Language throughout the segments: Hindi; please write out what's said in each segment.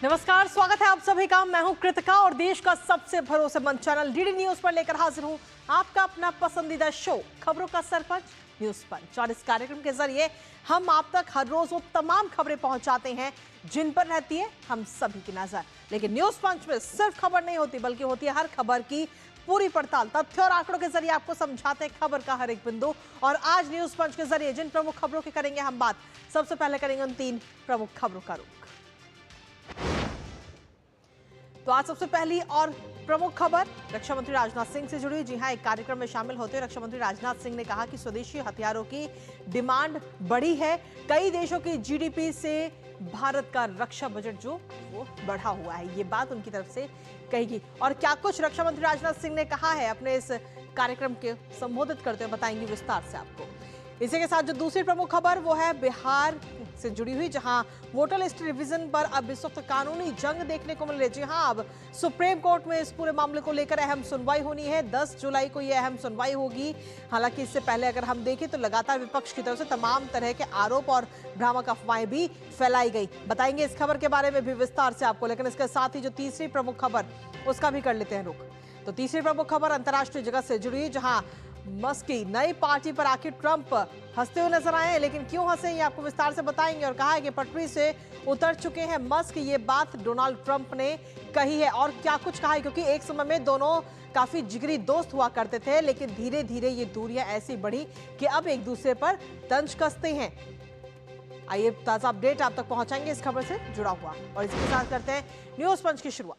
नमस्कार, स्वागत है आप सभी का। मैं हूं कृतिका और देश का सबसे भरोसेमंद चैनल डीडी न्यूज पर लेकर हाजिर हूं आपका अपना पसंदीदा शो खबरों का सरपंच न्यूज पंच। और इस कार्यक्रम के जरिए हम आप तक हर रोज वो तमाम खबरें पहुंचाते हैं जिन पर रहती है हम सभी की नजर। लेकिन न्यूज पंच में सिर्फ खबर नहीं होती, बल्कि होती है हर खबर की पूरी पड़ताल। तथ्य और आंकड़ों के जरिए आपको समझाते हैं खबर का हर एक बिंदु। और आज न्यूज पंच के जरिए जिन प्रमुख खबरों की करेंगे हम बात, सबसे पहले करेंगे उन 3 प्रमुख खबरों का रुख। तो आज सबसे पहली और प्रमुख खबर रक्षा मंत्री राजनाथ सिंह से जुड़ी। जी हां, एक कार्यक्रम में शामिल होते हुए रक्षा मंत्री राजनाथ सिंह ने कहा कि स्वदेशी हथियारों की डिमांड बढ़ी है। कई देशों की जीडीपी से भारत का रक्षा बजट जो वो बढ़ा हुआ है, ये बात उनकी तरफ से कही गई। और क्या कुछ रक्षा मंत्री राजनाथ सिंह ने कहा है अपने इस कार्यक्रम के संबोधित करते हुए बताएंगे विस्तार से आपको। इसी के साथ जो दूसरी प्रमुख खबर वो है बिहार से जुड़ी हुई, जहां वोटर लिस्ट रिवीजन पर अब इस वक्त कानूनी जंग देखने को मिल रही है। जी हां, अब सुप्रीम कोर्ट में इस पूरे मामले को लेकर अहम सुनवाई होनी है। 10 जुलाई को यह अहम सुनवाई होगी। हालांकि इससे पहले अगर हम देखें तो लगातार विपक्ष की तरफ से तमाम तरह के आरोप और भ्रामक अफवाहें भी फैलाई गई। बताएंगे इस खबर के बारे में भी विस्तार से आपको। लेकिन इसके साथ ही जो तीसरी प्रमुख खबर उसका भी कर लेते हैं रुख। तो तीसरी प्रमुख खबर अंतर्राष्ट्रीय जगत से जुड़ी, जहां मस्क की नई पार्टी पर आखिर ट्रंप हंसते हुए नजर आए हैं। लेकिन क्यों हंसे ये आपको विस्तार से बताएंगे। और कहा है कि पटरी से उतर चुके हैं मस्क, ये बात डोनाल्ड ट्रंप ने कही है। और क्या कुछ कहा है, क्योंकि एक समय में दोनों काफी जिगरी दोस्त हुआ करते थे, लेकिन धीरे धीरे ये दूरियां ऐसी बढ़ी कि अब एक दूसरे पर तंज कसते हैं। आइए ताजा अपडेट आप तक पहुंचाएंगे इस खबर से जुड़ा हुआ। और इसी के साथ करते हैं न्यूज पंच की शुरुआत।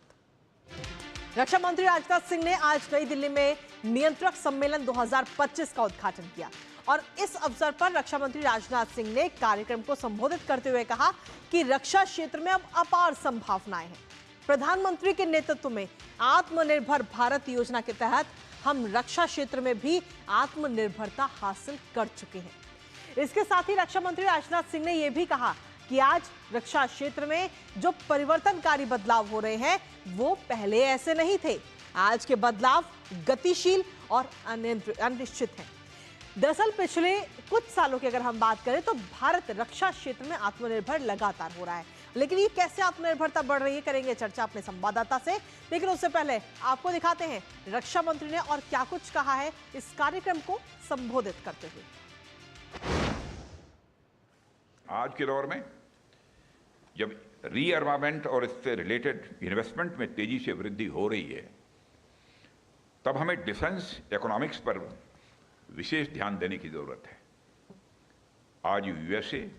रक्षा मंत्री राजनाथ सिंह ने आज नई दिल्ली में नियंत्रक सम्मेलन 2025 का उद्घाटन किया। और इस अवसर पर रक्षा मंत्री राजनाथ सिंह ने कार्यक्रम को संबोधित करते हुए कहा कि रक्षा क्षेत्र में अब अपार संभावनाएं हैं। प्रधानमंत्री के नेतृत्व में आत्मनिर्भर भारत योजना के तहत हम रक्षा क्षेत्र में भी आत्मनिर्भरता हासिल कर चुके हैं। इसके साथ ही रक्षा मंत्री राजनाथ सिंह ने यह भी कहा कि आज रक्षा क्षेत्र में जो परिवर्तनकारी बदलाव हो रहे हैं वो पहले ऐसे नहीं थे। आज के बदलाव गतिशील और अनिश्चित हैं। दरअसल पिछले कुछ सालों की अगर हम बात करें तो भारत रक्षा क्षेत्र में आत्मनिर्भर लगातार हो रहा है। लेकिन ये कैसे आत्मनिर्भरता बढ़ रही है, करेंगे चर्चा अपने संवाददाता से। लेकिन उससे पहले आपको दिखाते हैं रक्षा मंत्री ने और क्या कुछ कहा है इस कार्यक्रम को संबोधित करते हुए। आज के दौर में जब रीअर्मामेंट और इससे रिलेटेड इन्वेस्टमेंट में तेजी से वृद्धि हो रही है, तब हमें डिफेंस इकोनॉमिक्स पर विशेष ध्यान देने की जरूरत है। आज यूएसए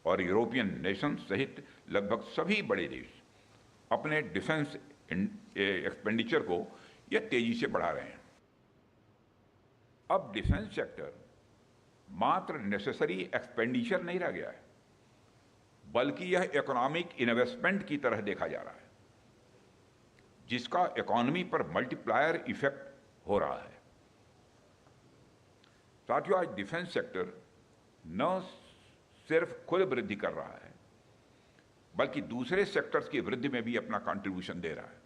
और यूरोपियन नेशन सहित लगभग सभी बड़े देश अपने डिफेंस एक्सपेंडिचर को यह तेजी से बढ़ा रहे हैं। अब डिफेंस सेक्टर मात्र नेसेसरी एक्सपेंडिचर नहीं रह गया है, बल्कि यह इकोनॉमिक इन्वेस्टमेंट की तरह देखा जा रहा है, जिसका इकोनॉमी पर मल्टीप्लायर इफेक्ट हो रहा है। साथियों, आज डिफेंस सेक्टर न सिर्फ खुद वृद्धि कर रहा है, बल्कि दूसरे सेक्टर्स की वृद्धि में भी अपना कंट्रीब्यूशन दे रहा है।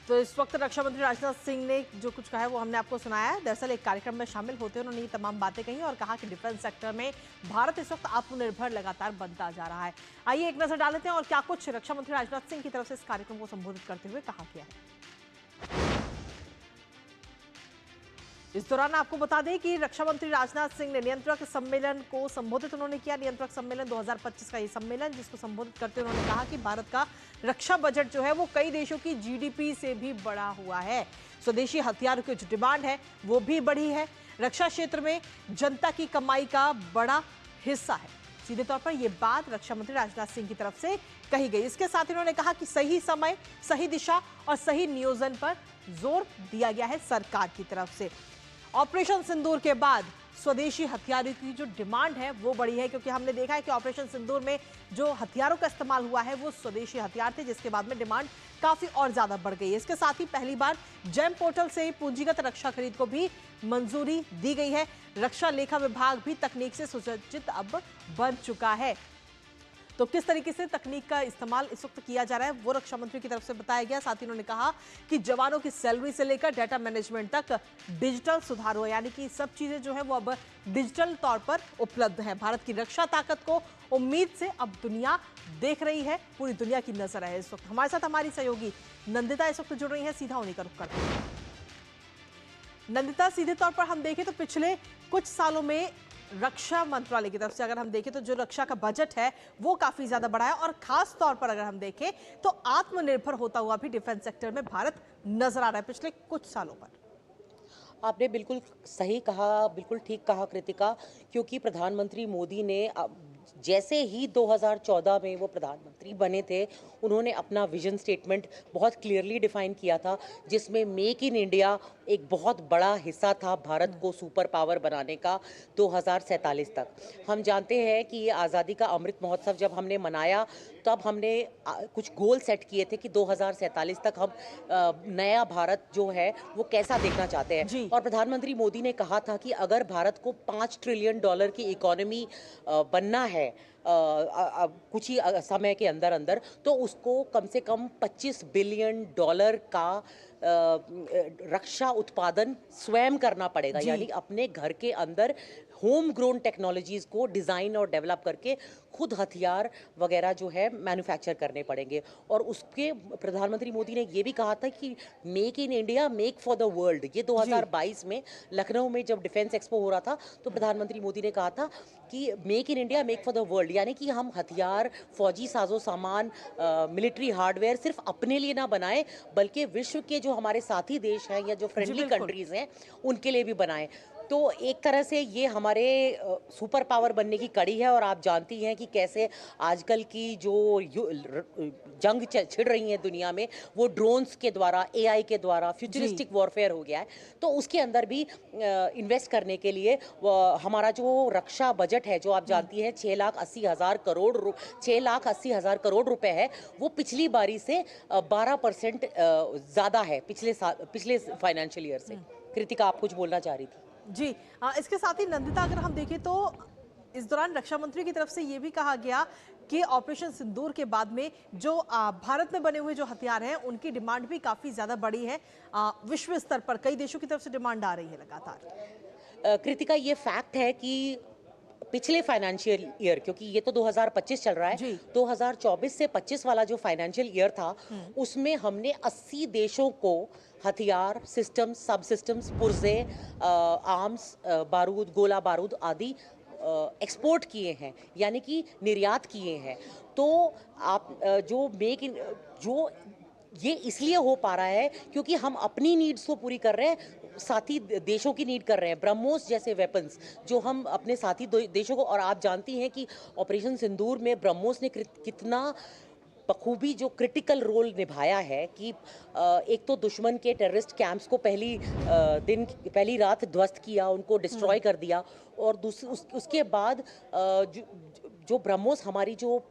तो इस वक्त रक्षा मंत्री राजनाथ सिंह ने जो कुछ कहा है वो हमने आपको सुनाया है। दरअसल एक कार्यक्रम में शामिल होते हुए उन्होंने ये तमाम बातें कही और कहा कि डिफेंस सेक्टर में भारत इस वक्त आत्मनिर्भर लगातार बनता जा रहा है। आइए एक नजर डाल लेते हैं और क्या कुछ रक्षा मंत्री राजनाथ सिंह की तरफ से इस कार्यक्रम को संबोधित करते हुए कहा गया है। इस दौरान आपको बता दें कि रक्षा मंत्री राजनाथ सिंह ने नियंत्रक सम्मेलन को संबोधित उन्होंने किया। नियंत्रक सम्मेलन 2025 का ये सम्मेलन, जिसको संबोधित करते हुए उन्होंने कहा कि भारत का रक्षा बजट जो है वो कई देशों की जीडीपी से भी बढ़ा हुआ है। स्वदेशी हथियारों की जो डिमांड है वो भी बढ़ी है। रक्षा क्षेत्र में जनता की कमाई का बड़ा हिस्सा है। सीधे तौर पर यह बात रक्षा मंत्री राजनाथ सिंह की तरफ से कही गई। इसके साथ ही उन्होंने कहा कि सही समय, सही दिशा और सही नियोजन पर जोर दिया गया है सरकार की तरफ से। ऑपरेशन सिंदूर के बाद स्वदेशी हथियारों की जो डिमांड है वो बढ़ी है, क्योंकि हमने देखा है कि ऑपरेशन सिंदूर में जो हथियारों का इस्तेमाल हुआ है वो स्वदेशी हथियार थे, जिसके बाद में डिमांड काफी और ज्यादा बढ़ गई है। इसके साथ ही पहली बार जेम पोर्टल से पूंजीगत रक्षा खरीद को भी मंजूरी दी गई है। रक्षा लेखा विभाग भी तकनीक से सुसज्जित अब बन चुका है। तो किस तरीके से तकनीक का इस्तेमाल इस वक्त किया जा रहा है वो रक्षा मंत्री की तरफ से बताया गया। साथ ही उन्होंने कहा कि जवानों की सैलरी से लेकर डाटा मैनेजमेंट तक डिजिटल सुधार हुआ, यानी कि सब चीजें जो है वो अब डिजिटल तौर पर उपलब्ध है। भारत की रक्षा ताकत को उम्मीद से अब दुनिया देख रही है, पूरी दुनिया की नजर है इस वक्त। हमारे साथ हमारी सहयोगी नंदिता इस वक्त जुड़ रही है, सीधा उन्हीं का रुख करते हैं। नंदिता, सीधे तौर पर हम देखें तो पिछले कुछ सालों में रक्षा मंत्रालय की तरफ से अगर हम देखें तो जो रक्षा का बजट है वो काफी ज्यादा बढ़ा है, और खास तौर पर अगर हम देखें तो आत्मनिर्भर होता हुआ भी डिफेंस सेक्टर में भारत नजर आ रहा है पिछले कुछ सालों पर। आपने बिल्कुल सही कहा, बिल्कुल ठीक कहा कृतिका, क्योंकि प्रधानमंत्री मोदी ने जैसे ही 2014 में वो प्रधानमंत्री बने थे, उन्होंने अपना विजन स्टेटमेंट बहुत क्लियरली डिफाइन किया था, जिसमें मेक इन इंडिया एक बहुत बड़ा हिस्सा था भारत को सुपर पावर बनाने का 2047 तक। हम जानते हैं कि ये आज़ादी का अमृत महोत्सव जब हमने मनाया तब हमने कुछ गोल सेट किए थे कि 2047 तक हम नया भारत जो है वो कैसा देखना चाहते हैं। और प्रधानमंत्री मोदी ने कहा था कि अगर भारत को $5 ट्रिलियन की इकोनॉमी बनना है कुछ ही समय के अंदर अंदर, तो उसको कम से कम $25 बिलियन का रक्षा उत्पादन स्वयं करना पड़ेगा, यानी अपने घर के अंदर होम ग्रोन टेक्नोलॉजीज को डिज़ाइन और डेवलप करके खुद हथियार वगैरह जो है मैन्युफैक्चर करने पड़ेंगे। और उसके प्रधानमंत्री मोदी ने ये भी कहा था कि make in India make for the world. ये 2022 में लखनऊ में जब डिफेंस एक्सपो हो रहा था तो प्रधानमंत्री मोदी ने कहा था कि make in India make for the world, यानी कि हम हथियार, फौजी साजो सामान, मिलिट्री हार्डवेयर सिर्फ अपने लिए ना बनाएं, बल्कि विश्व के जो हमारे साथी देश हैं या जो फ्रेंडली कंट्रीज हैं उनके लिए भी बनाएं। तो एक तरह से ये हमारे सुपर पावर बनने की कड़ी है। और आप जानती हैं कि कैसे आजकल की जो जंग छिड़ रही है दुनिया में, वो ड्रोन्स के द्वारा, एआई के द्वारा फ्यूचरिस्टिक वॉरफेयर हो गया है। तो उसके अंदर भी इन्वेस्ट करने के लिए हमारा जो रक्षा बजट है, जो आप जानती हैं 6,80,000 करोड़ रुपए है, वो पिछली बारी से 12% ज़्यादा है पिछले फाइनेंशियल ईयर से। कृतिका, आप कुछ बोलना चाह रही थी? जी, इसके साथ ही नंदिता अगर हम देखें तो इस दौरान रक्षा मंत्री की तरफ से ये भी कहा गया कि ऑपरेशन सिंदूर के बाद में जो भारत में बने हुए जो हथियार हैं उनकी डिमांड भी काफी ज्यादा बढ़ी है। विश्व स्तर पर कई देशों की तरफ से डिमांड आ रही है लगातार। कृतिका, ये फैक्ट है कि पिछले फाइनेंशियल ईयर, क्योंकि ये तो 2025 चल रहा है, 2024 से 25 वाला जो फाइनेंशियल ईयर था उसमें हमने 80 देशों को हथियार, सिस्टम, सब सिस्टम्स, पुर्जे, आर्म्स, बारूद, गोला बारूद आदि एक्सपोर्ट किए हैं, यानी कि निर्यात किए हैं। तो आप जो मेक इन जो ये इसलिए हो पा रहा है क्योंकि हम अपनी नीड्स को पूरी कर रहे हैं, साथी देशों की नीड कर रहे हैं। ब्रह्मोस जैसे वेपन्स जो हम अपने साथी देशों को, और आप जानती हैं कि ऑपरेशन सिंदूर में ब्रह्मोस ने कितना बखूबी जो क्रिटिकल रोल निभाया है कि एक तो दुश्मन के टेररिस्ट कैंप्स को पहली रात ध्वस्त किया, उनको डिस्ट्रॉय कर दिया, और उसके बाद जो ब्रह्मोस हमारी जो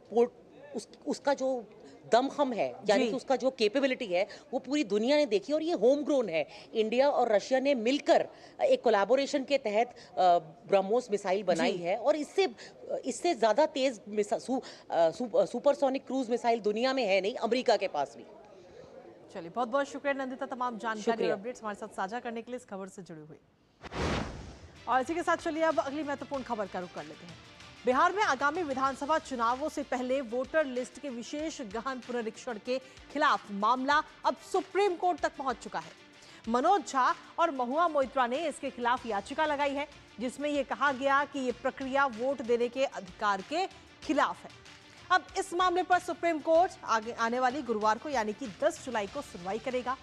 उसका जो दमखम है, यानी कि उसका जो कैपेबिलिटी है वो पूरी दुनिया ने देखी। और ये होम ग्रोन है। इंडिया और रशिया ने मिलकर एक कोलैबोरेशन के तहत ब्रह्मोस मिसाइल बनाई है, और इससे ज्यादा तेज सुपरसोनिक क्रूज मिसाइल दुनिया में है नहीं, अमेरिका के पास भी। चलिए, बहुत बहुत शुक्रिया नंदिता तमाम जानकारी और अपडेट्स हमारे साथ साझा करने के लिए, इस खबर से जुड़ी हुई। और इसी के साथ चलिए अब अगली महत्वपूर्ण खबर का रुख कर लेते हैं। बिहार में आगामी विधानसभा चुनावों से पहले वोटर लिस्ट के विशेष गहन पुनरीक्षण के खिलाफ मामला अब सुप्रीम कोर्ट तक पहुंच चुका है। मनोज झा और महुआ मोइत्रा ने इसके खिलाफ याचिका लगाई है, जिसमें यह कहा गया कि यह प्रक्रिया वोट देने के अधिकार के खिलाफ है। अब इस मामले पर सुप्रीम कोर्ट आने वाली गुरुवार को यानी कि 10 जुलाई को सुनवाई करेगा,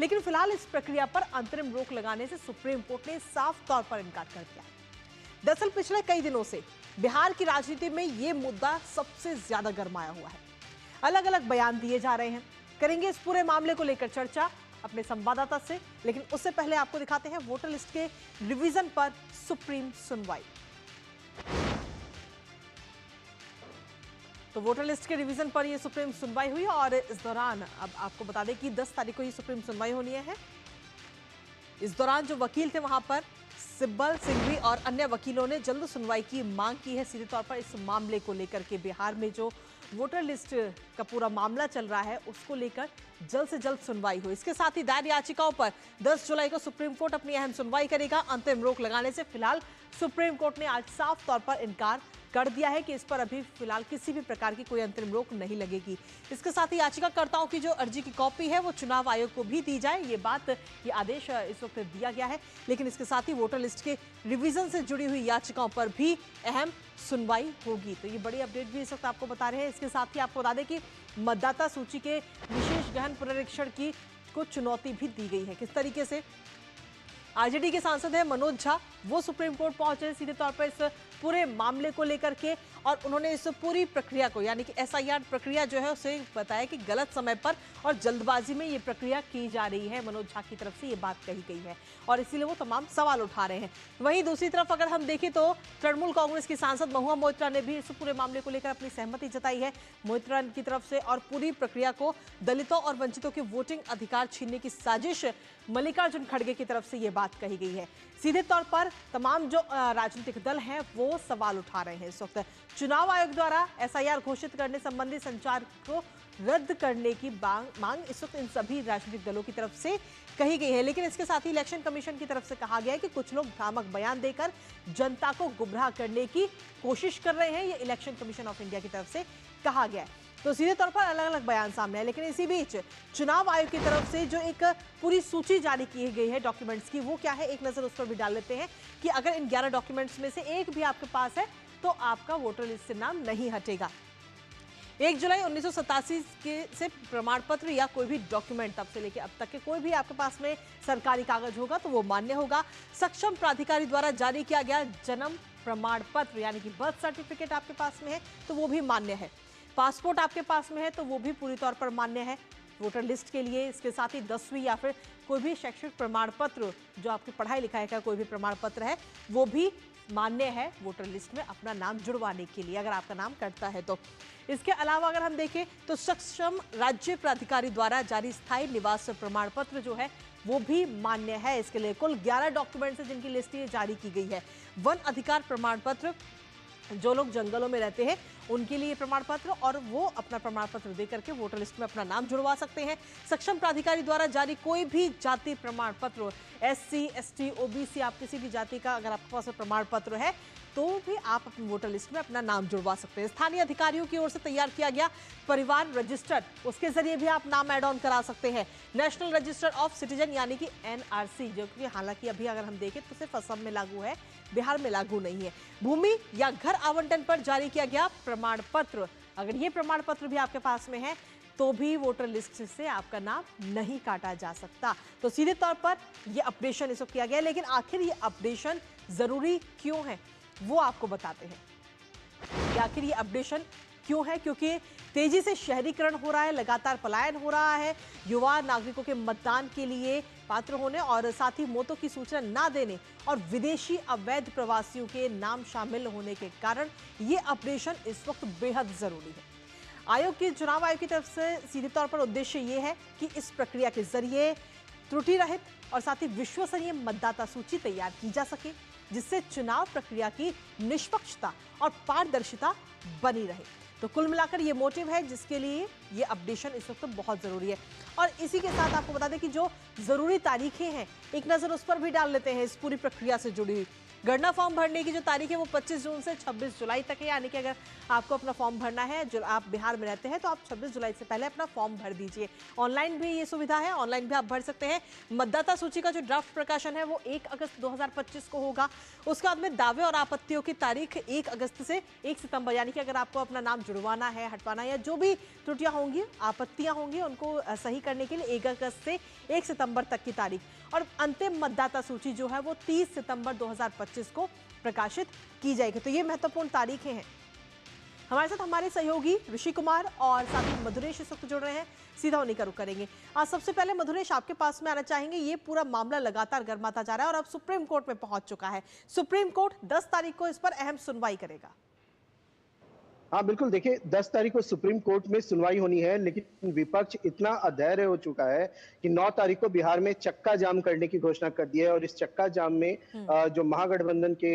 लेकिन फिलहाल इस प्रक्रिया पर अंतरिम रोक लगाने से सुप्रीम कोर्ट ने साफ तौर पर इनकार कर दिया। दरअसल पिछले कई दिनों से बिहार की राजनीति में यह मुद्दा सबसे ज्यादा गरमाया हुआ है। अलग अलग बयान दिए जा रहे हैं। करेंगे इस पूरे मामले को लेकर चर्चा अपने संवाददाता से, लेकिन उससे पहले आपको दिखाते हैं वोटर लिस्ट के रिवीजन पर सुप्रीम सुनवाई। तो वोटर लिस्ट के रिवीजन पर यह सुप्रीम सुनवाई हुई, और इस दौरान अब आपको बता दें कि 10 तारीख को ये सुप्रीम सुनवाई होनी है। इस दौरान जो वकील थे वहां पर सिब्बल, सिंघवी और अन्य वकीलों ने जल्द सुनवाई की मांग की है। सीधे तौर पर इस मामले को लेकर के बिहार में जो वोटर लिस्ट का पूरा मामला चल रहा है उसको लेकर जल्द से जल्द सुनवाई हो। इसके साथ ही दायर याचिकाओं पर 10 जुलाई को सुप्रीम कोर्ट अपनी अहम सुनवाई करेगा। अंतिम रोक लगाने से फिलहाल सुप्रीम कोर्ट ने आज साफ तौर पर इनकार कर दिया है कि इस पर अभी फिलहाल किसी भी प्रकार की कोई अंतरिम रोक नहीं लगेगी। इसके साथ ही याचिकाकर्ताओं की जो अर्जी की कॉपी है वो चुनाव आयोग को भी दी जाए, ये आदेश इस वक्त दिया गया है। लेकिन इसके साथ ही वोटर लिस्ट के रिवीजन से जुड़ी हुई याचिकाओं पर भी अहम सुनवाई होगी। तो ये बड़ी अपडेट भी इस वक्त आपको बता रहे हैं। इसके साथ ही आपको बता दें कि मतदाता सूची के विशेष गहन पुनरीक्षण की को चुनौती भी दी गई है। किस तरीके से? आरजेडी के सांसद है मनोज झा, वो सुप्रीम कोर्ट पहुंचे सीधे तौर पर इस पूरे मामले को लेकर के, और उन्होंने इस पूरी प्रक्रिया को यानी कि एसआईआर प्रक्रिया जो है उसे बताया कि गलत समय पर और जल्दबाजी में ये प्रक्रिया की जा रही है। मनोज झा की तरफ से ये बात कही गई है और इसीलिए वो तमाम सवाल उठा रहे हैं। वहीं दूसरी तरफ अगर हम देखें तो तृणमूल कांग्रेस की सांसद महुआ मोइत्रा ने भी इस पूरे मामले को लेकर अपनी सहमति जताई है। मोइत्रा की तरफ से और पूरी प्रक्रिया को दलितों और वंचितों के वोटिंग अधिकार छीनने की साजिश मल्लिकार्जुन खड़गे की तरफ से ये बात कही गई है। सीधे तौर पर तमाम जो राजनीतिक दल हैं वो सवाल उठा रहे हैं। इस वक्त चुनाव आयोग द्वारा एसआईआर घोषित करने संबंधी संचार को रद्द करने की मांग इस वक्त इन सभी राजनीतिक दलों की तरफ से कही गई है। लेकिन इसके साथ ही इलेक्शन कमीशन की तरफ से कहा गया है कि कुछ लोग भ्रामक बयान देकर जनता को गुमराह करने की कोशिश कर रहे हैं। ये इलेक्शन कमीशन ऑफ इंडिया की तरफ से कहा गया है। तो सीधे तौर पर अलग अलग बयान सामने है। लेकिन इसी बीच चुनाव आयोग की तरफ से जो एक पूरी सूची जारी की गई है डॉक्यूमेंट्स की, वो क्या है एक नजर उस पर भी डाल लेते हैं कि अगर इन 11 डॉक्यूमेंट्स में से एक भी आपके पास है तो आपका वोटर लिस्ट से नाम नहीं हटेगा। 1 जुलाई 1987 के से प्रमाण पत्र या कोई भी डॉक्यूमेंट तब से लेकर अब तक के कोई भी आपके पास में सरकारी कागज होगा तो वो मान्य होगा। सक्षम प्राधिकारी द्वारा जारी किया गया जन्म प्रमाण पत्र यानी कि बर्थ सर्टिफिकेट आपके पास में है तो वो भी मान्य है। पासपोर्ट आपके पास में है तो वो भी पूरी तौर पर मान्य है वोटर लिस्ट के लिए। इसके साथ ही 10वीं या फिर कोई भी शैक्षणिक प्रमाण पत्र जो आपकी पढ़ाई लिखाई का कोई भी प्रमाण पत्र है वो भी मान्य है वोटर लिस्ट में अपना नाम जुड़वाने के लिए, अगर आपका नाम कटता है तो। इसके अलावा अगर हम देखें तो सक्षम राज्य प्राधिकारी द्वारा जारी स्थायी निवास प्रमाण पत्र जो है वो भी मान्य है। इसके लिए कुल 11 डॉक्यूमेंट्स है जिनकी लिस्ट ये जारी की गई है। वन अधिकार प्रमाण पत्र, जो लोग जंगलों में रहते हैं उनके लिए प्रमाण पत्र, और वो अपना प्रमाण पत्र देकर के वोटर लिस्ट में अपना नाम जुड़वा सकते हैं। सक्षम प्राधिकारी द्वारा जारी कोई भी जाति प्रमाण पत्र, एससी, एसटी, ओबीसी, आप किसी भी जाति का अगर आपके पास प्रमाण पत्र है तो भी आप अपनी वोटर लिस्ट में अपना नाम जुड़वा सकते हैं। स्थानीय अधिकारियों की ओर से तैयार किया गया परिवार रजिस्टर, उसके जरिए भी आप नाम ऐड ऑन करा सकते हैं। नेशनल रजिस्टर ऑफ सिटीजन यानी कि एनआरसी, जो कि हालांकि अभी अगर हम देखें तो सिर्फ असम में लागू है, बिहार में लागू नहीं है। भूमि या घर आवंटन पर जारी किया गया प्रमाण पत्र, अगर ये प्रमाण पत्र भी आपके पास में है तो भी वोटर लिस्ट से आपका नाम नहीं काटा जा सकता। तो सीधे तौर पर ये अपडेशन इसको किया गया है। लेकिन आखिर ये अपडेशन जरूरी क्यों है वो आपको बताते हैं। आखिर ये अपडेशन क्यों है? क्योंकि तेजी से शहरीकरण हो रहा है, लगातार पलायन हो रहा है, युवा नागरिकों के मतदान के लिए पात्र होने और साथ ही मौतों की सूचना ना देने और विदेशी अवैध प्रवासियों के नाम शामिल होने के कारण ये अपडेशन इस वक्त बेहद जरूरी है। आयोग की चुनाव आयोग की तरफ से सीधे तौर पर उद्देश्य ये है कि इस प्रक्रिया के जरिए त्रुटि रहित और साथ ही विश्वसनीय मतदाता सूची तैयार की जा सके, जिससे चुनाव प्रक्रिया की निष्पक्षता और पारदर्शिता बनी रहे। तो कुल मिलाकर ये मोटिव है जिसके लिए ये अपडेशन इस वक्त बहुत जरूरी है। और इसी के साथ आपको बता दें कि जो जरूरी तारीखें हैं एक नजर उस पर भी डाल लेते हैं। इस पूरी प्रक्रिया से जुड़ी हुई गणना फॉर्म भरने की जो तारीख है वो 25 जून से 26 जुलाई तक है, यानी कि अगर आपको अपना फॉर्म भरना है, जो आप बिहार में रहते हैं तो आप 26 जुलाई से पहले अपना फॉर्म भर दीजिए। ऑनलाइन भी ये सुविधा है, ऑनलाइन भी आप भर सकते हैं। मतदाता सूची का जो ड्राफ्ट प्रकाशन है वो 1 अगस्त 2025 को होगा। उसके बाद में दावे और आपत्तियों की तारीख 1 अगस्त से 1 सितंबर, यानी कि अगर आपको अपना नाम जुड़वाना है, हटवाना है या जो भी त्रुटियां होंगी, आपत्तियां होंगी, उनको सही करने के लिए 1 अगस्त से 1 सितंबर तक की तारीख। और अंतिम मतदाता सूची जो है वो 30 सितंबर 2025 को प्रकाशित की जाएगी। तो ये महत्वपूर्ण तारीखें हैं। हमारे साथ हमारे सहयोगी ऋषि कुमार और साथ ही मधुरेश इस वक्त जुड़ रहे हैं, सीधा उन्हीं का रुख करेंगे। आज सबसे पहले मधुरेश आपके पास में आना चाहेंगे। ये पूरा मामला लगातार गर्माता जा रहा है और अब सुप्रीम कोर्ट में पहुंच चुका है। सुप्रीम कोर्ट 10 तारीख को इस पर अहम सुनवाई करेगा। हाँ बिल्कुल, देखिए 10 तारीख को सुप्रीम कोर्ट में सुनवाई होनी है, लेकिन विपक्ष इतना अधैर्य हो चुका है कि 9 तारीख को बिहार में चक्का जाम करने की घोषणा कर दी है। और इस चक्का जाम में जो महागठबंधन के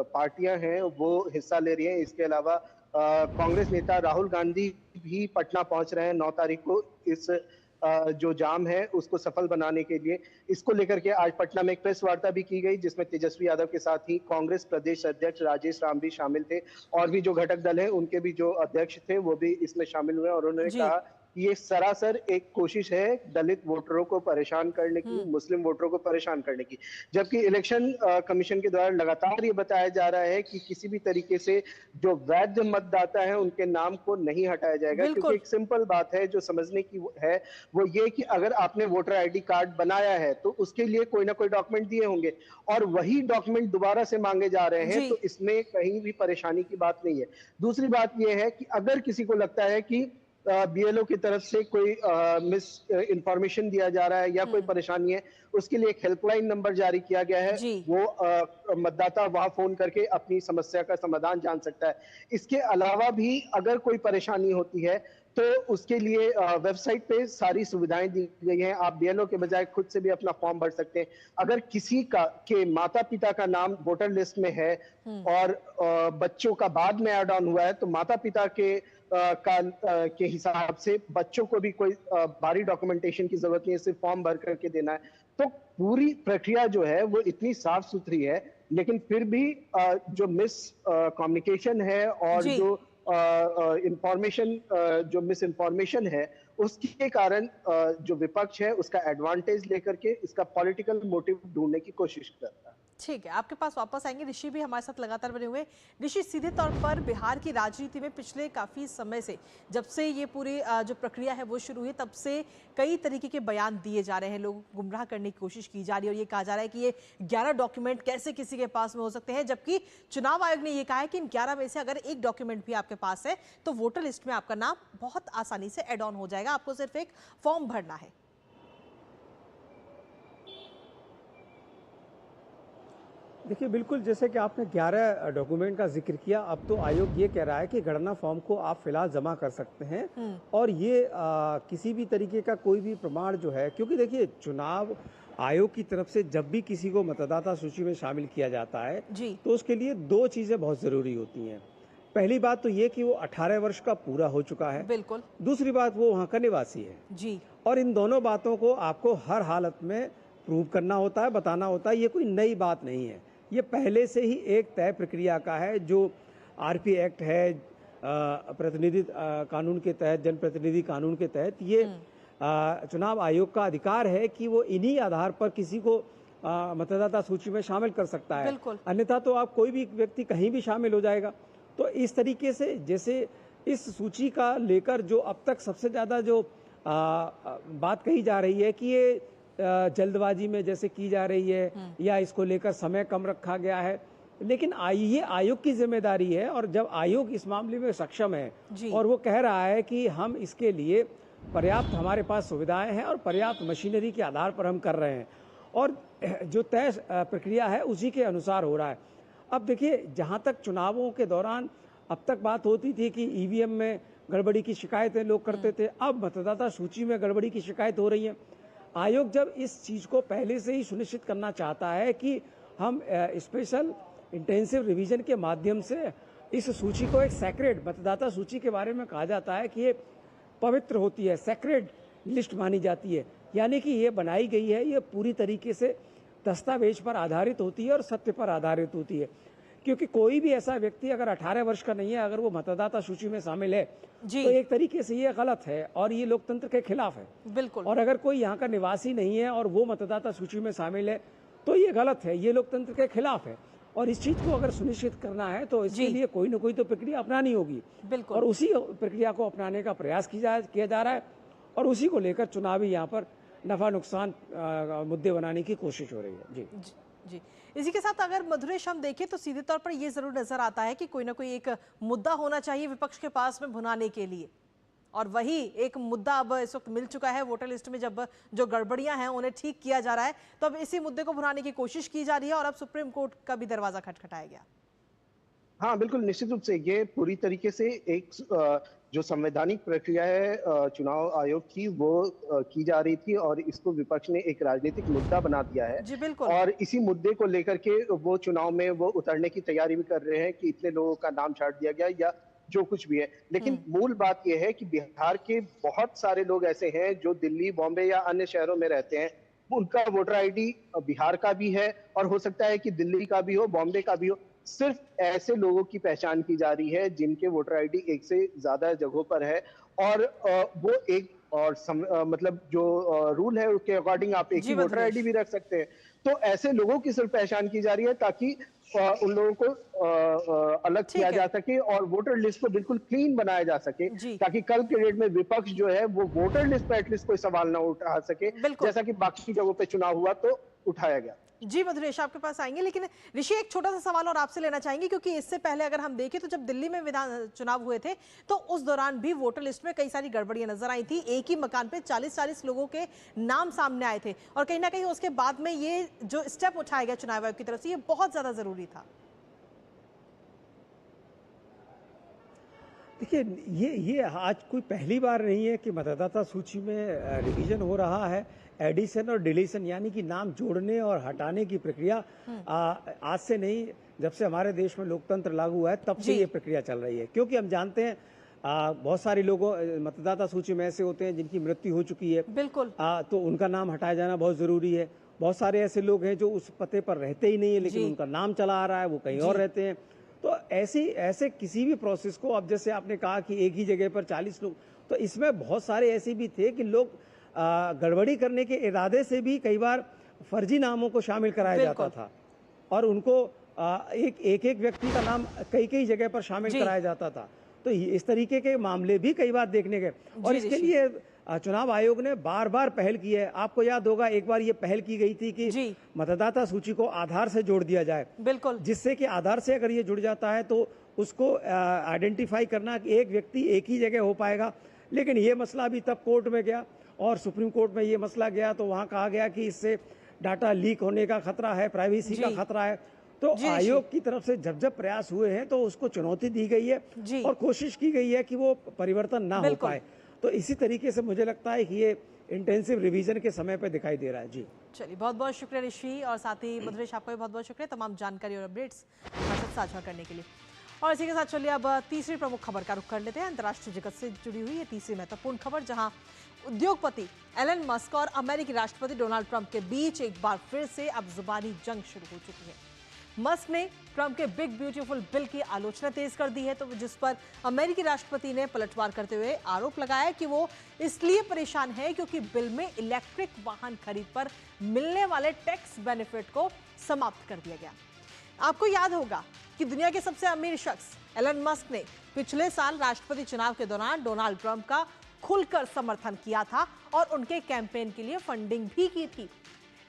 पार्टियां हैं वो हिस्सा ले रही हैं। इसके अलावा कांग्रेस नेता राहुल गांधी भी पटना पहुंच रहे हैं 9 तारीख को इस जो जाम है उसको सफल बनाने के लिए। इसको लेकर के आज पटना में एक प्रेस वार्ता भी की गई जिसमें तेजस्वी यादव के साथ ही कांग्रेस प्रदेश अध्यक्ष राजेश राम भी शामिल थे और भी जो घटक दल है उनके भी जो अध्यक्ष थे वो भी इसमें शामिल हुए और उन्होंने कहा ये सरासर एक कोशिश है दलित वोटरों को परेशान करने की, मुस्लिम वोटरों को परेशान करने की। जबकि इलेक्शन कमीशन के द्वारा लगातार ये बताया जा रहा है कि किसी भी तरीके से जो वैध मतदाता है उनके नाम को नहीं हटाया जाएगा, क्योंकि एक सिंपल बात है जो समझने की है वो ये कि अगर आपने वोटर आईडी कार्ड बनाया है तो उसके लिए कोई ना कोई डॉक्यूमेंट दिए होंगे और वही डॉक्यूमेंट दोबारा से मांगे जा रहे हैं, तो इसमें कहीं भी परेशानी की बात नहीं है। दूसरी बात यह है कि अगर किसी को लगता है कि बीएलओ की तरफ से कोई मिस इंफॉर्मेशन दिया जा रहा है या कोई परेशानी है, उसके लिए एक हेल्पलाइन नंबर जारी किया गया है, वो मतदाता वहां फोन करके अपनी समस्या का समाधान जान सकता है। इसके अलावा भी अगर कोई परेशानी होती है तो उसके लिए वेबसाइट पे सारी सुविधाएं दी गई हैं। आप बीएलओ के बजाय खुद से भी अपना फॉर्म भर सकते हैं। अगर किसी के माता पिता का नाम वोटर लिस्ट में है और बच्चों का बाद में ऐड ऑन हुआ है तो माता पिता के हिसाब से बच्चों को भी कोई भारी डॉक्यूमेंटेशन की जरूरत नहीं है, सिर्फ फॉर्म भर करके देना है। तो पूरी प्रक्रिया जो है वो इतनी साफ सुथरी है, लेकिन फिर भी जो मिस कम्युनिकेशन है और जो जो मिस इन्फॉर्मेशन है उसके कारण जो विपक्ष है उसका एडवांटेज लेकर के इसका पॉलिटिकल मोटिव ढूंढने की कोशिश करता है। ठीक है, आपके पास वापस आएंगे। ऋषि भी हमारे साथ लगातार बने हुए। ऋषि, सीधे तौर पर बिहार की राजनीति में पिछले काफ़ी समय से, जब से ये पूरी जो प्रक्रिया है वो शुरू हुई, तब से कई तरीके के बयान दिए जा रहे हैं, लोग गुमराह करने की कोशिश की जा रही है और ये कहा जा रहा है कि ये 11 डॉक्यूमेंट कैसे किसी के पास में हो सकते हैं, जबकि चुनाव आयोग ने ये कहा है कि इन 11 में से अगर एक डॉक्यूमेंट भी आपके पास है तो वोटर लिस्ट में आपका नाम बहुत आसानी से एड ऑन हो जाएगा, आपको सिर्फ एक फॉर्म भरना है। देखिए, बिल्कुल जैसे कि आपने 11 डॉक्यूमेंट का जिक्र किया, अब तो आयोग ये कह रहा है कि गणना फॉर्म को आप फिलहाल जमा कर सकते हैं और ये किसी भी तरीके का कोई भी प्रमाण जो है, क्योंकि देखिए चुनाव आयोग की तरफ से जब भी किसी को मतदाता सूची में शामिल किया जाता है तो उसके लिए 2 चीजें बहुत जरूरी होती हैं। पहली बात तो ये कि वो 18 वर्ष का पूरा हो चुका है, बिल्कुल। दूसरी बात वो वहाँ का निवासी है जी, और इन दोनों बातों को आपको हर हालत में प्रूव करना होता है, बताना होता है। ये कोई नई बात नहीं है, ये पहले से ही एक तय प्रक्रिया का है। जो आरपी एक्ट है, प्रतिनिधि कानून के तहत, जनप्रतिनिधि कानून के तहत ये चुनाव आयोग का अधिकार है कि वो इन्हीं आधार पर किसी को मतदाता सूची में शामिल कर सकता है, अन्यथा तो आप कोई भी व्यक्ति कहीं भी शामिल हो जाएगा। तो इस तरीके से जैसे इस सूची का लेकर जो अब तक सबसे ज़्यादा जो बात कही जा रही है कि ये जल्दबाजी में जैसे की जा रही है या इसको लेकर समय कम रखा गया है, लेकिन ये आयोग की जिम्मेदारी है। और जब आयोग इस मामले में सक्षम है और वो कह रहा है कि हम इसके लिए पर्याप्त, हमारे पास सुविधाएं हैं और पर्याप्त मशीनरी के आधार पर हम कर रहे हैं और जो तय प्रक्रिया है उसी के अनुसार हो रहा है। अब देखिए, जहां तक चुनावों के दौरान अब तक बात होती थी कि ईवीएम में गड़बड़ी की शिकायतें लोग करते थे, अब मतदाता सूची में गड़बड़ी की शिकायत हो रही है। आयोग जब इस चीज़ को पहले से ही सुनिश्चित करना चाहता है कि हम स्पेशल इंटेंसिव रिवीजन के माध्यम से इस सूची को एक सेक्रेड, मतदाता सूची के बारे में कहा जाता है कि ये पवित्र होती है, सेक्रेड लिस्ट मानी जाती है, यानी कि ये बनाई गई है, ये पूरी तरीके से दस्तावेज पर आधारित होती है और सत्य पर आधारित होती है। क्योंकि कोई भी ऐसा व्यक्ति अगर 18 वर्ष का नहीं है, अगर वो मतदाता सूची में शामिल है तो एक तरीके से ये गलत है और ये लोकतंत्र के खिलाफ है, बिल्कुल। और अगर कोई यहाँ का निवासी नहीं है और वो मतदाता सूची में शामिल है तो ये गलत है, ये लोकतंत्र के खिलाफ है। और इस चीज को अगर सुनिश्चित करना है तो इसके लिए कोई ना कोई तो प्रक्रिया अपनानी होगी, बिल्कुल। और उसी प्रक्रिया को अपनाने का प्रयास किया जा रहा है और उसी को लेकर चुनावी यहाँ पर नफा नुकसान मुद्दे बनाने की कोशिश हो रही है। जी जी, इसी के साथ अगर मधुरेश हम देखें तो सीधे तौर पर ये जरूर नजर आता है कि कोई ना कोई एक मुद्दा होना चाहिए विपक्ष के पास में भुनाने के लिए, और वही एक मुद्दा अब इस वक्त मिल चुका है। वोटर लिस्ट में जब जो गड़बड़ियां हैं उन्हें ठीक किया जा रहा है, तो अब इसी मुद्दे को भुनाने की कोशिश की जा रही है और अब सुप्रीम कोर्ट का भी दरवाजा खटखटाया गया। हाँ बिल्कुल, निश्चित रूप से ये पूरी तरीके से एक जो संवैधानिक प्रक्रिया है चुनाव आयोग की, वो की जा रही थी और इसको विपक्ष ने एक राजनीतिक मुद्दा बना दिया है। जी बिल्कुल। और इसी मुद्दे को लेकर के वो चुनाव में वो उतरने की तैयारी भी कर रहे हैं कि इतने लोगों का नाम छाट दिया गया या जो कुछ भी है, लेकिन मूल बात यह है कि बिहार के बहुत सारे लोग ऐसे हैं जो दिल्ली, बॉम्बे या अन्य शहरों में रहते हैं, उनका वोटर आईडी बिहार का भी है और हो सकता है कि दिल्ली का भी हो, बॉम्बे का भी हो। सिर्फ ऐसे लोगों की पहचान की जा रही है जिनके वोटर आईडी एक से ज्यादा जगहों पर है, और वो एक और मतलब जो रूल है उसके अकॉर्डिंग आप एक ही वोटर आईडी भी रख सकते हैं। तो ऐसे लोगों की सिर्फ पहचान की जा रही है ताकि उन लोगों को अलग किया जा सके और वोटर लिस्ट को बिल्कुल क्लीन बनाया जा सके, ताकि कल के डेट में विपक्ष जो है वो वोटर लिस्ट पर एटलीस्ट कोई सवाल ना उठा सके, जैसा कि बाकी जगहों पे चुनाव हुआ तो उठाया गया। जी मधुरेश, आपके पास आएंगे, लेकिन ऋषि एक छोटा सा सवाल और आपसे लेना चाहेंगे, क्योंकि इससे पहले अगर हम देखें तो जब दिल्ली में विधान चुनाव हुए थे तो उस दौरान भी वोटर लिस्ट में कई सारी गड़बड़ियां नजर आई थी। एक ही मकान पे 40-40 लोगों के नाम सामने आए थे और कहीं ना कहीं उसके बाद में ये जो स्टेप उठाया गया चुनाव आयोग की तरफ से, ये बहुत ज्यादा जरूरी था। देखिए, ये आज कोई पहली बार नहीं है कि मतदाता सूची में रिवीजन हो रहा है। एडिशन और डिलीशन यानी कि नाम जोड़ने और हटाने की प्रक्रिया आज से नहीं, जब से हमारे देश में लोकतंत्र लागू हुआ है तब से ये प्रक्रिया चल रही है। क्योंकि हम जानते हैं बहुत सारे लोगों मतदाता सूची में ऐसे होते हैं जिनकी मृत्यु हो चुकी है, बिल्कुल, तो उनका नाम हटाया जाना बहुत जरूरी है। बहुत सारे ऐसे लोग हैं जो उस पते पर रहते ही नहीं है, लेकिन उनका नाम चला आ रहा है, वो कहीं और रहते हैं। तो ऐसे किसी भी प्रोसेस को, अब जैसे आपने कहा कि एक ही जगह पर 40 लोग, तो इसमें बहुत सारे ऐसे भी थे कि लोग गड़बड़ी करने के इरादे से भी कई बार फर्जी नामों को शामिल कराया जाता था और उनको एक व्यक्ति का नाम कई जगह पर शामिल कराया जाता था। तो इस तरीके के मामले भी कई बार देखने गए और इसके लिए चुनाव आयोग ने बार बार पहल की है। आपको याद होगा एक बार ये पहल की गई थी कि मतदाता सूची को आधार से जोड़ दिया जाए, बिल्कुल, जिससे कि आधार से अगर ये जुड़ जाता है तो उसको आइडेंटिफाई करना कि एक व्यक्ति एक ही जगह हो पाएगा। लेकिन ये मसला भी तब कोर्ट में गया और सुप्रीम कोर्ट में ये मसला गया तो वहां कहा गया कि इससे डाटा लीक होने का खतरा है, प्राइवेसी का खतरा है। तो आयोग की तरफ से जब प्रयास हुए हैं तो उसको चुनौती दी गई है और कोशिश की गई है कि वो परिवर्तन ना हो पाए। तो इसी तरीके से मुझे लगता है कि ये इंटेंसिव रिवीजन के समय पे दिखाई दे रहा है। जी चलिए, बहुत बहुत शुक्रिया ऋषि, और साथ ही मधुरेश आपका भी बहुत बहुत शुक्रिया तमाम जानकारी और अपडेट्स हमारे साथ साझा करने के लिए। और इसी के साथ चलिए अब तीसरी प्रमुख खबर का रुख कर लेते हैं। अंतर्राष्ट्रीय जगत से जुड़ी हुई है तीसरी महत्वपूर्ण खबर, जहां उद्योगपति एलन मस्क और अमेरिकी राष्ट्रपति डोनाल्ड ट्रंप के बीच एक बार फिर से अब जुबानी जंग शुरू हो चुकी है। मस्क ने ट्रंप के बिग ब्यूटीफुल बिल की आलोचना तेज कर दी है, तो जिस पर अमेरिकी राष्ट्रपति ने पलटवार करते हुए आरोप लगाया कि वो इसलिए परेशान है क्योंकि बिल में इलेक्ट्रिक वाहन खरीद पर मिलने वाले टैक्स बेनिफिट को समाप्त कर दिया गया। आपको याद होगा कि दुनिया के सबसे अमीर शख्स एलन मस्क ने पिछले साल राष्ट्रपति चुनाव के दौरान डोनाल्ड ट्रंप का खुलकर समर्थन किया था और उनके कैंपेन के लिए फंडिंग भी की थी,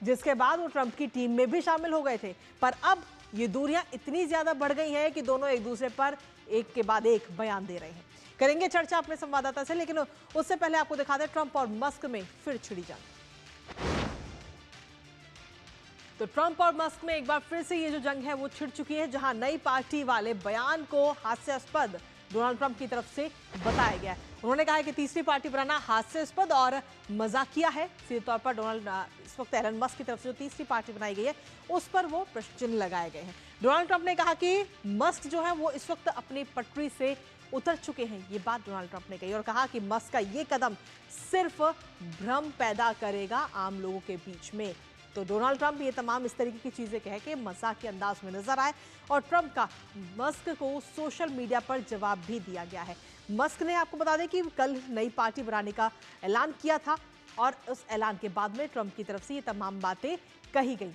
जिसके बाद वो ट्रंप की टीम में भी शामिल हो गए थे। पर अब ये दूरियां इतनी ज्यादा बढ़ गई हैं कि दोनों एक दूसरे पर एक के बाद एक बयान दे रहे हैं। करेंगे चर्चा अपने संवाददाता से, लेकिन उससे पहले आपको दिखा दें ट्रंप और मस्क में फिर छिड़ी जंग। तो ट्रंप और मस्क में एक बार फिर से ये जो जंग है वो छिड़ चुकी है, जहां नई पार्टी वाले बयान को हास्यास्पद डोनाल्ड ट्रंप की तरफ से बताया गया है। उन्होंने कहा है कि तीसरी पार्टी बनाना हास्यास्पद और मजाकिया है। सीधे तौर पर डोनाल्ड इस वक्त एलन मस्क की तरफ से जो तीसरी पार्टी बनाई गई है उस पर वो प्रश्न चिन्ह लगाए गए हैं। डोनाल्ड ट्रंप ने कहा कि मस्क जो है वो इस वक्त अपनी पटरी से उतर चुके हैं, ये बात डोनाल्ड ट्रंप ने कही और कहा कि मस्क का ये कदम सिर्फ भ्रम पैदा करेगा आम लोगों के बीच में। तो डोनाल्ड ट्रंप ये तमाम इस तरीके की चीजें कह के मजाक के अंदाज में नजर आए और ट्रंप का मस्क को सोशल मीडिया पर जवाब भी दिया गया है। मस्क ने आपको बता दें कि कल नई पार्टी बनाने का ऐलान किया था और उस ऐलान के बाद में ट्रंप की तरफ से ये तमाम बातें कही गई।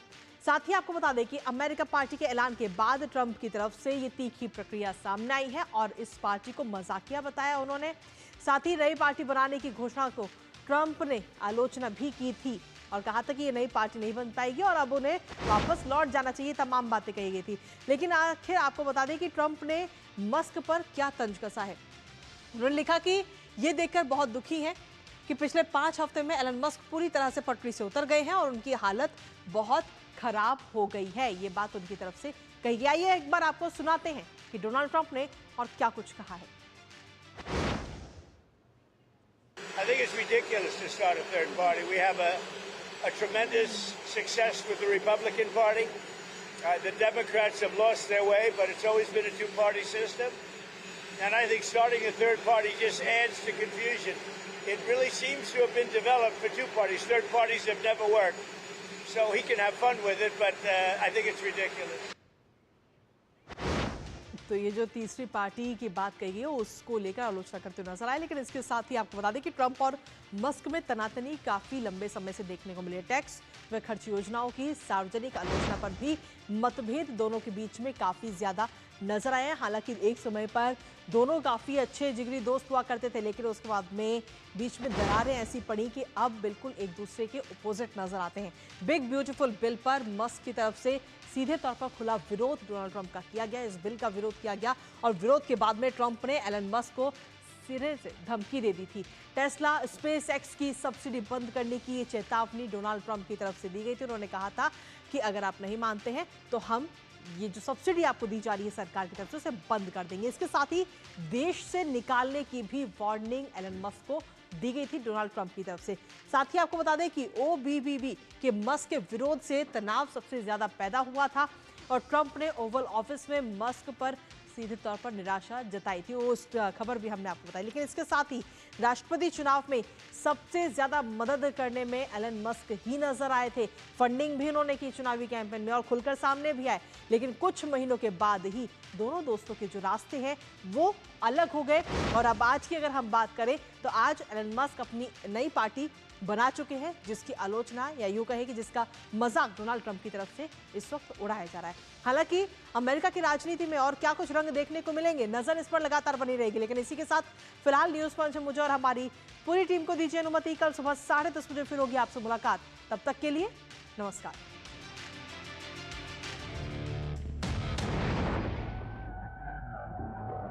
साथ ही आपको बता दें कि अमेरिका पार्टी के ऐलान के बाद ट्रंप की तरफ से ये तीखी प्रक्रिया सामने आई है और इस पार्टी को मजाकिया बताया उन्होंने। साथ ही नई पार्टी बनाने की घोषणा को ट्रंप ने आलोचना भी की थी और कहा था कि ये नई पार्टी नहीं बन पाएगी और अब उन्हें वापस लौट जाना चाहिए, तमाम बातें कही गई थी। लेकिन आखिर आपको बता दें कि ट्रंप ने मस्क पर क्या तंज कसा है। उन्होंने लिखा कि ये देखकर बहुत दुखी हैं कि पिछले 5 हफ्ते में एलन मस्क पूरी तरह से पटरी से उतर गए हैं और उनकी हालत बहुत खराब हो गई है। ये बात उनकी तरफ से कही गई। आइए एक बार आपको सुनाते हैं कि डोनाल्ड ट्रंप ने और क्या कुछ कहा है। I think it's ridiculous to start a third party. We have a tremendous success with the Republican Party. The Democrats have lost their way, but it's always been a two-party system. And I think starting a third party just adds to confusion. It really seems to have been developed for two parties. Third parties have never worked. So he can have fun with it, but I think it's ridiculous. तो ये जो तीसरी पार्टी की बात कही है उसको लेकर आलोचना करते हुए नजर आए, लेकिन इसके साथ ही आपको बता दें कि ट्रंप और मस्क में तनातनी काफी लंबे समय से देखने को मिली है। टैक्स व खर्च योजनाओं की सार्वजनिक आलोचना पर भी मतभेद दोनों के बीच में काफी ज्यादा नजर आए हैं। हालांकि एक समय पर दोनों काफी अच्छे जिगरी दोस्त हुआ करते थे, लेकिन उसके बाद में बीच में दरारें ऐसी पड़ी कि अब बिल्कुल एक दूसरे के अपोजिट नजर आते हैं। बिग ब्यूटीफुल बिल पर मस्क की तरफ से सीधे तौर पर खुला विरोध डोनाल्ड ट्रंप का किया गया। इस बिल का विरोध किया गया और विरोध के बाद में ट्रंप ने एलन मस्क को सिरे से धमकी दे दी थी। टेस्ला स्पेस एक्स की सब्सिडी बंद करने की ये चेतावनी डोनाल्ड ट्रंप की तरफ से दी गई थी। उन्होंने कहा था कि अगर आप नहीं मानते हैं तो हम ये जो सब्सिडी आपको दी जा रही है सरकार की तरफ से उसे बंद कर देंगे। इसके साथ ही देश से निकालने की भी वार्निंग एलन मस्क को दी गई थी डोनाल्ड ट्रंप की तरफ से। साथ ही आपको बता दें कि ओबीबीबी के मस्क के विरोध से तनाव सबसे ज्यादा पैदा हुआ था और ट्रंप ने ओवल ऑफिस में मस्क पर सीधे तौर पर निराशा जताई थी। उस खबर भी हमने आपको बताई। लेकिन इसके साथ ही राष्ट्रपति चुनाव में सबसे ज्यादा मदद करने में एलन मस्क ही नजर आए थे। फंडिंग भी उन्होंने की चुनावी कैंपेन में और खुलकर सामने भी आए। लेकिन कुछ महीनों के बाद ही दोनों दोस्तों के जो रास्ते हैं वो अलग हो गए और अब आज की अगर हम बात करें तो आज एलन मस्क अपनी नई पार्टी बना चुके हैं, जिसकी आलोचना या यूं कहे कि जिसका मजाक डोनाल्ड ट्रंप की तरफ से इस वक्त उड़ाया जा रहा है। हालांकि अमेरिका की राजनीति में और क्या कुछ रंग देखने को मिलेंगे, नजर इस पर लगातार बनी रहेगी। लेकिन इसी के साथ फिलहाल न्यूज पंच मुझे और हमारी पूरी टीम को दीजिए अनुमति। कल सुबह 10:30 बजे फिर होगी आपसे मुलाकात। तब तक के लिए नमस्कार।